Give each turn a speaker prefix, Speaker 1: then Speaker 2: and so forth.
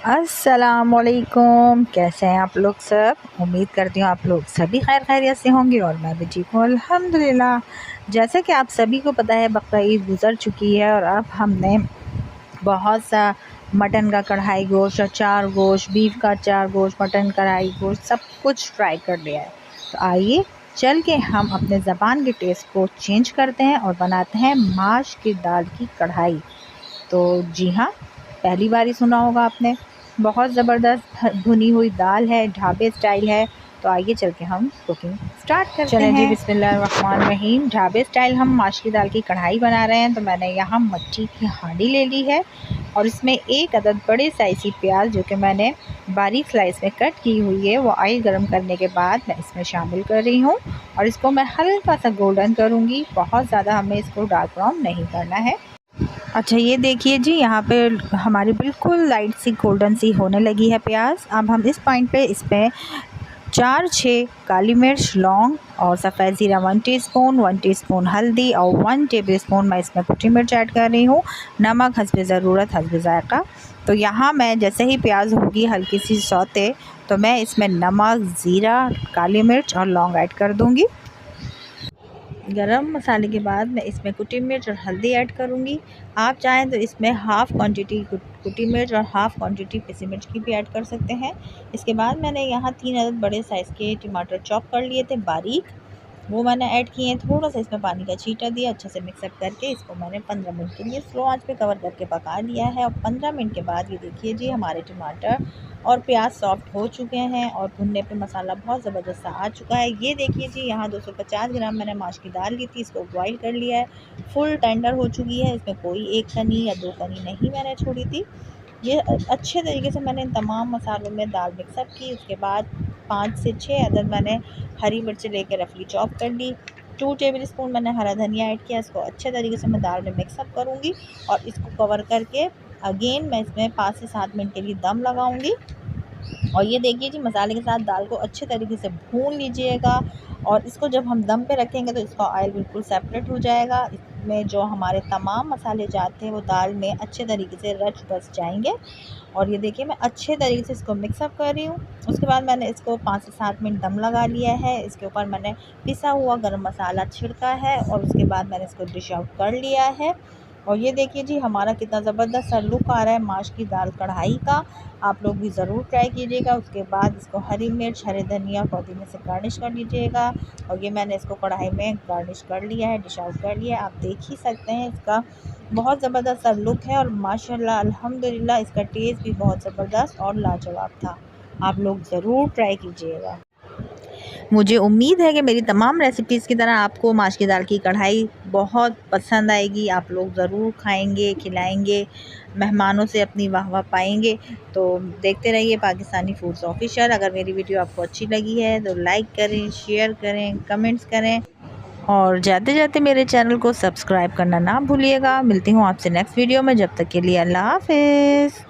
Speaker 1: अस्सलामुअलैकुम, कैसे हैं आप लोग सब। उम्मीद करती हूँ आप लोग सभी खैर खैरियत से होंगे और मैं भी ठीक हूँ अल्हम्दुलिल्लाह। जैसे कि आप सभी को पता है बकरा ईद गुज़र चुकी है और अब हमने बहुत सा मटन का कढ़ाई गोश्त, अचार गोश्त, बीफ का अचार गोश्त, मटन कढ़ाई गोश्त सब कुछ फ्राई कर लिया है। तो आइए चल के हम अपने ज़बान के टेस्ट को चेंज करते हैं और बनाते हैं माश की दाल की कढ़ाई। तो जी हाँ, पहली बार ही सुना होगा आपने। बहुत ज़बरदस्त भुनी हुई दाल है, ढाबे स्टाइल है। तो आइए चल के हम कुकिंग स्टार्ट करते हैं। चलें जी, बिस्मिल्लाहिर्रहमानिर्रहीम। ढाबे स्टाइल हम माश की दाल की कढ़ाई बना रहे हैं। तो मैंने यहाँ मट्टी की हांडी ले ली है और इसमें एक अदद बड़े साइज़ की प्याज जो कि मैंने बारीक स्लाइस में कट की हुई है वो ऑयल गर्म करने के बाद मैं इसमें शामिल कर रही हूँ और इसको मैं हल्का सा गोल्डन करूँगी। बहुत ज़्यादा हमें इसको डार्क ब्राउन नहीं करना है। अच्छा, ये देखिए जी, यहाँ पे हमारी बिल्कुल लाइट सी गोल्डन सी होने लगी है प्याज। अब हम इस पॉइंट पे इसमें 4-6 काली मिर्च, लौंग और सफ़ेद ज़ीरा 1 टीस्पून, 1 टीस्पून हल्दी और 1 टेबलस्पून मैं इसमें कुटी मिर्च ऐड कर रही हूँ। नमक हस्बे ज़रूरत, हस्बे ज़ायक़ा। तो यहाँ मैं जैसे ही प्याज होगी हल्की सी सौते तो मैं इसमें नमक, ज़ीरा, काली मिर्च और लौंग ऐड कर दूँगी। गरम मसाले के बाद मैं इसमें कुटी मिर्च और हल्दी ऐड करूँगी। आप चाहें तो इसमें हाफ़ क्वांटिटी कुटी मिर्च और हाफ़ क्वांटिटी पिसी मिर्च की भी ऐड कर सकते हैं। इसके बाद मैंने यहाँ 3 अदद बड़े साइज़ के टमाटर चॉप कर लिए थे बारीक, वो मैंने ऐड किए हैं। थोड़ा सा इसमें पानी का छींटा दिया, अच्छे से मिक्सअप करके इसको मैंने 15 मिनट के लिए स्लो आंच पे कवर करके पका लिया है। और 15 मिनट के बाद ये देखिए जी, हमारे टमाटर और प्याज सॉफ्ट हो चुके हैं और भुनने पे मसाला बहुत ज़बरदस्त सा आ चुका है। ये देखिए जी, यहाँ 250 ग्राम मैंने माश की दाल ली थी, इसको बॉईल कर लिया है, फुल टेंडर हो चुकी है। इसमें कोई 1 कनी या 2 कनी नहीं मैंने छोड़ी थी। ये अच्छे तरीके से मैंने इन तमाम मसालों में दाल मिक्सअप की। उसके बाद 5 से 6 अदद मैंने हरी मिर्च लेकर रफली चॉप कर ली। 2 टेबलस्पून मैंने हरा धनिया ऐड किया। इसको अच्छे तरीके से मैं दाल में मिक्सअप करूँगी और इसको कवर करके अगेन मैं इसमें 5 से 7 मिनट के लिए दम लगाऊंगी। और ये देखिए जी, मसाले के साथ दाल को अच्छे तरीके से भून लीजिएगा और इसको जब हम दम पे रखेंगे तो इसका ऑयल बिल्कुल सेपरेट हो जाएगा। इसमें जो हमारे तमाम मसाले जाते हैं वो दाल में अच्छे तरीके से रच बस जाएंगे। और ये देखिए, मैं अच्छे तरीके से इसको मिक्सअप कर रही हूँ। उसके बाद मैंने इसको 5 से 7 मिनट दम लगा लिया है। इसके ऊपर मैंने पिसा हुआ गरम मसाला छिड़का है और उसके बाद मैंने इसको डिश आउट कर लिया है। और ये देखिए जी, हमारा कितना ज़बरदस्त सा लुक आ रहा है माश की दाल कढ़ाई का। आप लोग भी ज़रूर ट्राई कीजिएगा। उसके बाद इसको हरी मिर्च, हरे धनिया, पुदीने से गार्निश कर लीजिएगा। और ये मैंने इसको कढ़ाई में गार्निश कर लिया है, डिश आउट कर लिया है। आप देख ही सकते हैं इसका बहुत ज़बरदस्त सा लुक है और माशाल्लाह अल्हम्दुलिल्लाह इसका टेस्ट भी बहुत ज़बरदस्त और लाजवाब था। आप लोग ज़रूर ट्राई कीजिएगा। मुझे उम्मीद है कि मेरी तमाम रेसिपीज़ की तरह आपको माश की दाल की कढ़ाई बहुत पसंद आएगी। आप लोग ज़रूर खाएंगे, खिलाएंगे, मेहमानों से अपनी वाह वाह पाएंगे। तो देखते रहिए पाकिस्तानी फूड्स ऑफिशियल। अगर मेरी वीडियो आपको अच्छी लगी है तो लाइक करें, शेयर करें, कमेंट्स करें और जाते जाते मेरे चैनल को सब्सक्राइब करना ना भूलिएगा। मिलती हूँ आपसे नेक्स्ट वीडियो में, जब तक के लिए अल्लाह हाफिज़।